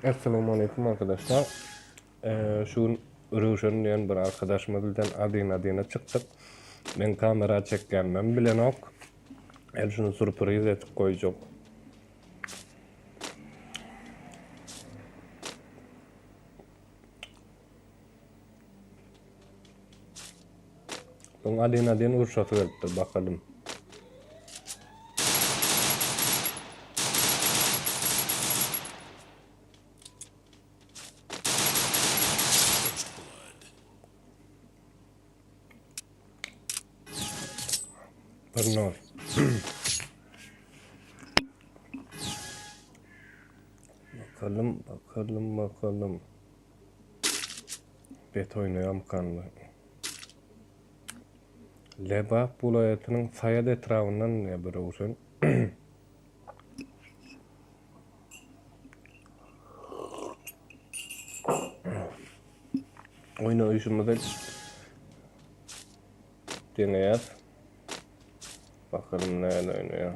Assalamu alaikum arkadaşlar. Şu Ruşen diyen bir arkadaşımızdan Adina çıktık. Ben kamera çekkenmem bilen ok. Şunu sürpriz etip koyacak. Ben Adina'dan urşatı geldi bakalım. Pardon. bakalım. Bet oynayam kanlı. Lebap bulayatının sayad etrafından ne bir olsun. Oynayışımızda deneyat. Bakalım neyle oynuyor.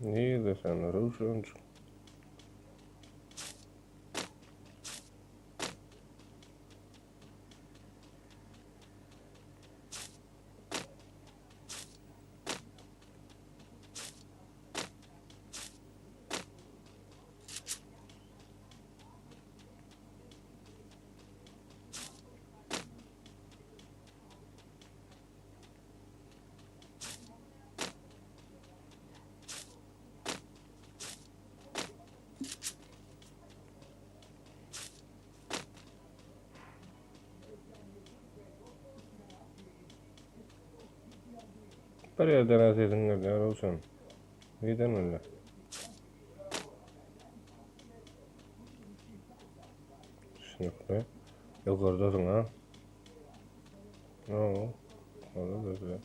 İyi de sen Ruşen. Bir yerden asetin öyle Ruşen. Neden öyle? Şimdi yukarıdasın ha. Oo. Orada da güzel.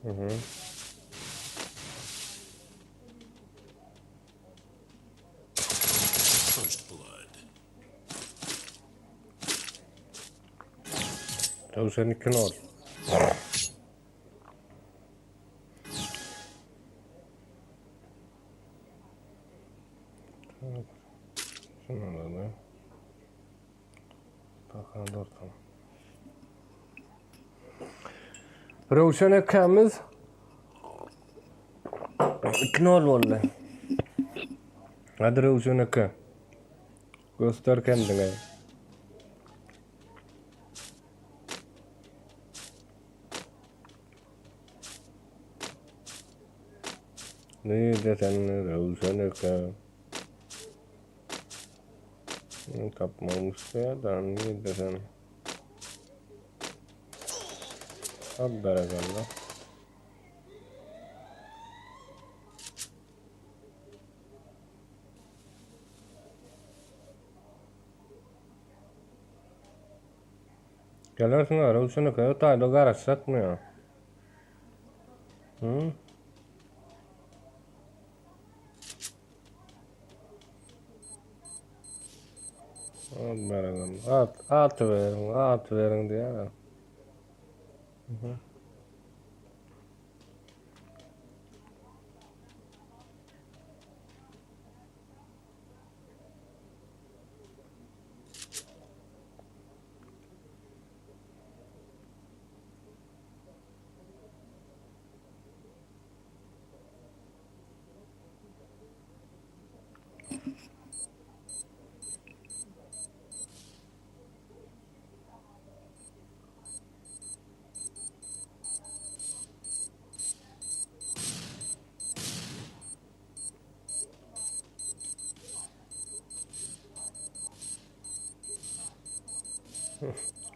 Hı. First blood. Tabii senin kim ol? Şunlarla da. Bakalım ortam. Ruşen ekamiz. Knol vallahi. Hadi Ruşen eka. Göster kendine. Ne desen Ruşen eka. Kapmamış ya da ne desen. Hadi beraber. Gelersin ha Ruşen eka. Taylo garajsak mı ya? Hı? Hadi beraber. At verin diye. Hı.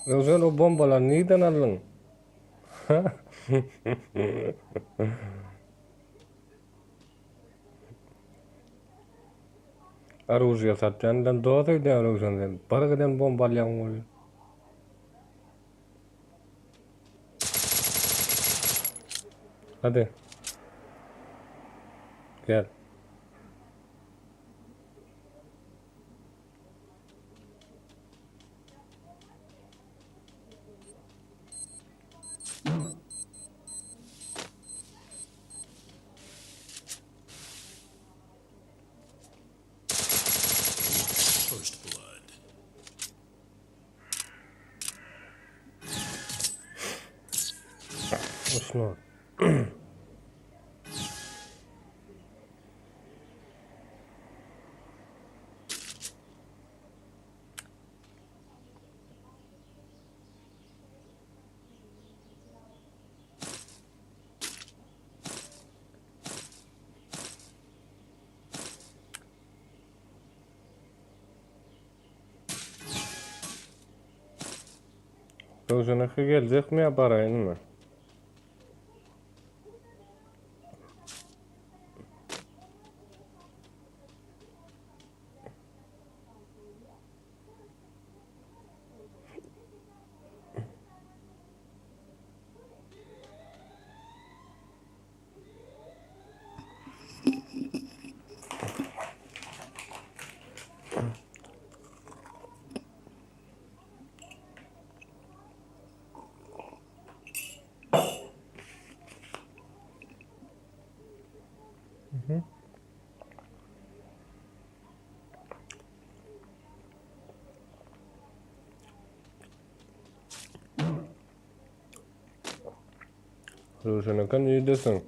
Ruşen o bombalar neyden aldın? Aruzya satyandan doğru da aruzyan. Bargadan bombalyan oluyor. Hadi. Gel. First blood. Osman. Rozanak'a gelecek mi ya barayın mı? Rozanak'a iyi desin.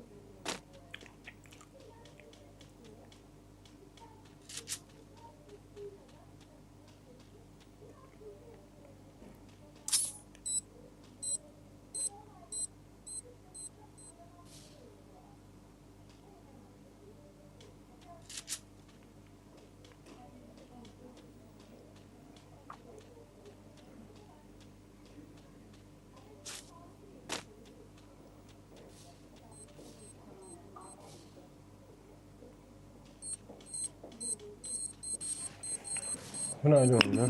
Günaydın ya.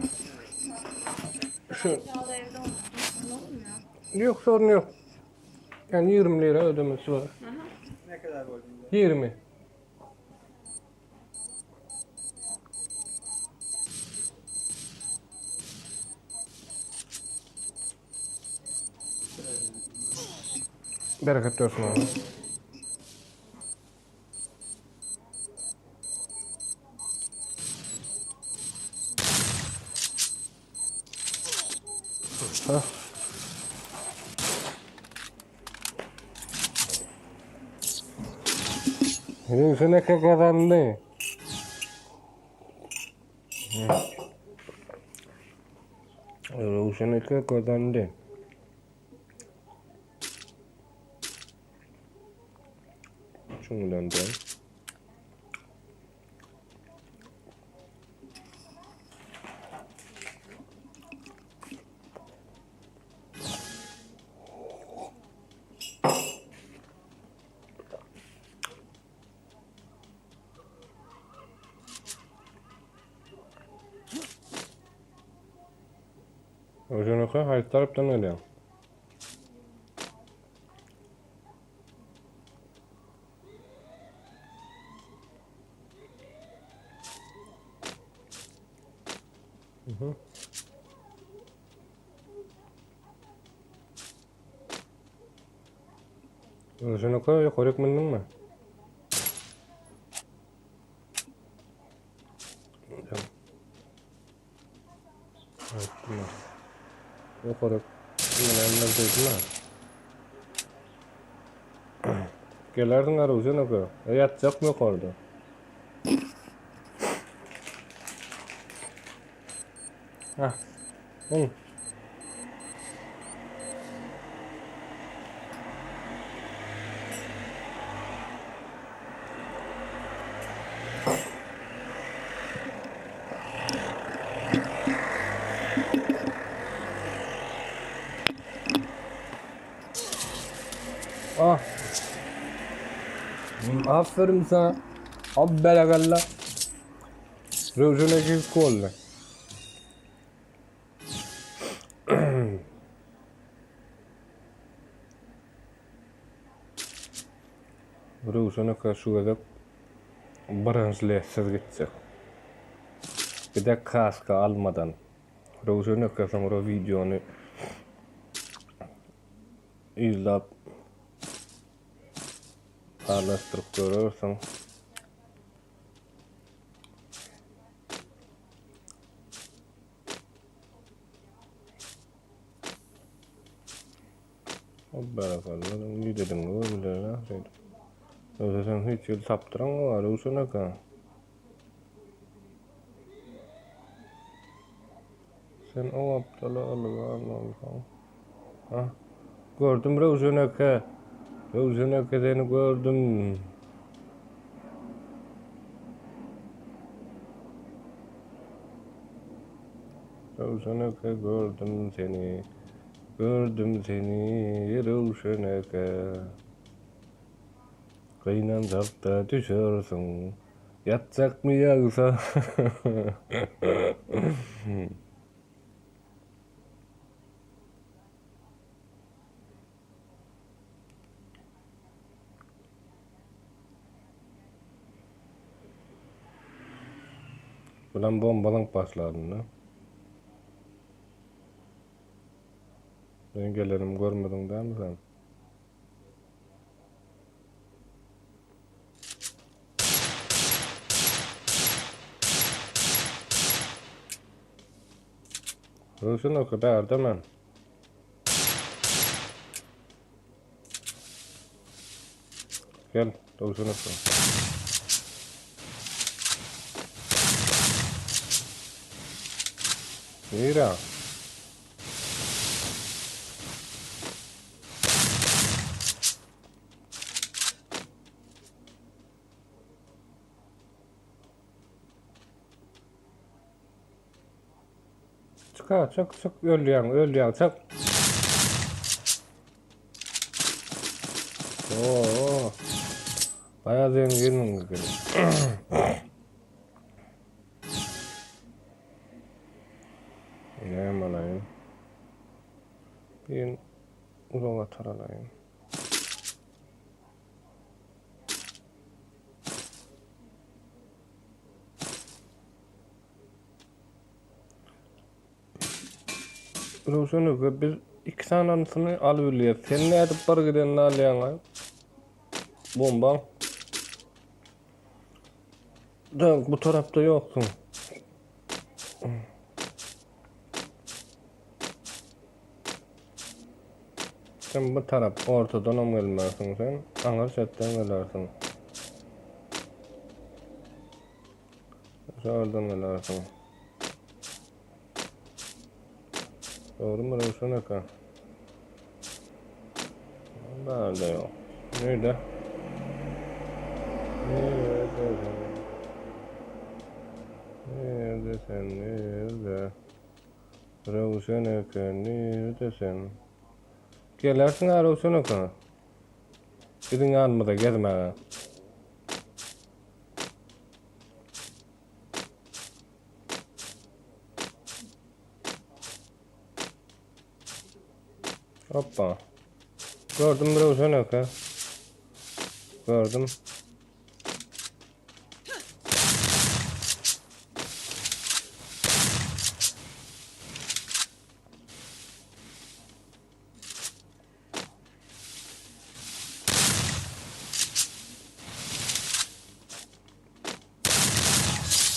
Şu... Yok sorun yok. Yani 20 lira ödemesi var. Ne kadar borcunuz var? 20. Bereket olsun abi. Ha. Rozanak'a kazandı. Rozanak'a kazandı. Şundan da. Rozanak'a her taraftan öyle. Rozanak'a yukarı bindin mi? Tamam. Evet, tamam. Yukarı. Bunun elinden duydun ha. Gelerdin ara Rozanak'a. Yatacak mı yukarıda? Hah. Hı. Ah. Aferin sana. Abbelakalla. Rövşene git kolla. Rövşene karşı edip bıransletsiz gitsek. Bir de kaska almadan. Rövşene sonra videonu izlap paylaştırıp görürsen. O beraber ne dedim o bile la. Öyle sen hiç yıl saptıran mı var Rövşene ka? Sen o aptalı almışsın. Ha? Gördüm Rövşene ka. Rövşene ka seni gördüm. Rövşene ka gördüm seni. Gördüm seni Rövşene ka. Kıynan zapta düşürsün. Yatacak mı yoksa? Ulan bombalan başladın lan. Ben gelenim görmedin değil mi sen? Rövşen o kadar değil mi? Gel, Rövşen o kadar. Mira. Çık, öl yan, çık. Oo, bayağı zengin gibi. Ne malayım? Bir uzun atar alayım. Rövşen biz iki tanasını alıverliyiz. Sen ne edip bar gidenini alayan bomba. Da bu tarafta yoksun. Sen bu taraf ortadan gelmezsin sen. Anlar chatten gelersin. Oradan gelersin. Doğru mu Rövşen aka? Nerede yok? Nerede? Nerede sen? Nerede? Rövşen aka nerede sen? Gelersin ha Rövşen aka. Gidin yanımda gezme. Hoppa. Gördüm Rövşen aka. Gördüm.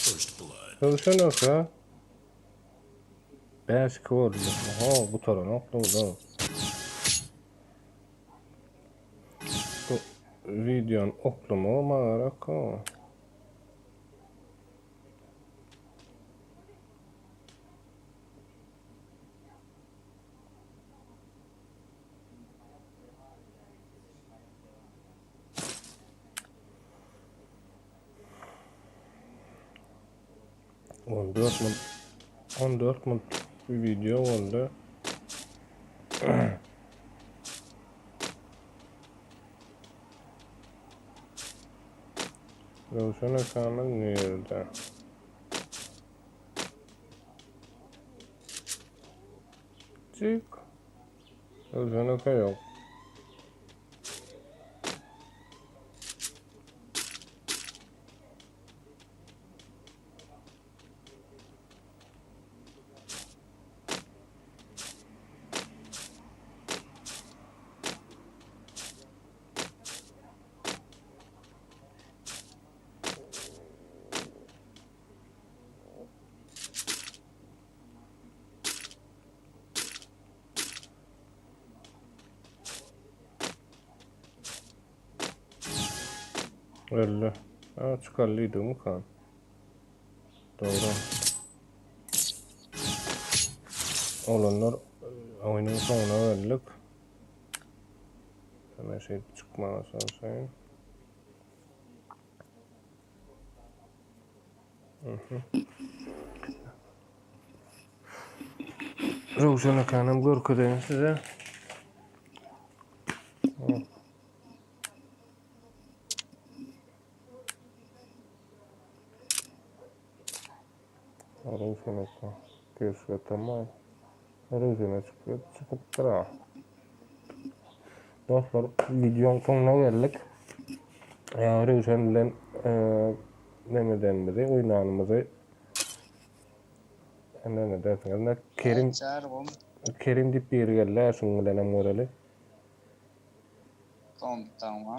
First blood. Rövşen aka. Beş oldu. Oha bu tarafa nokta oldu. Bu videonun oklumu mağarak o. On dört mü bir video oldu. Rövşen akamız nerede? Cik. Özün öke yok. Öyle. Ha, çıkarlıydı mı kan? Doğru. Olanlar oyunun sonuna verdik. Hemen şey çıkmamasın sayın. Ruşen akanım görküden size. Ruşen akan. Keşke tamam. Ruşen çıkıp tıra. Dostlar videonun sonuna geldik. Ruşen bilen nemedenimizi, oynanımızı ne dersiniz? Kerim dip bir geldi. Şunu bilen morali. Tamam.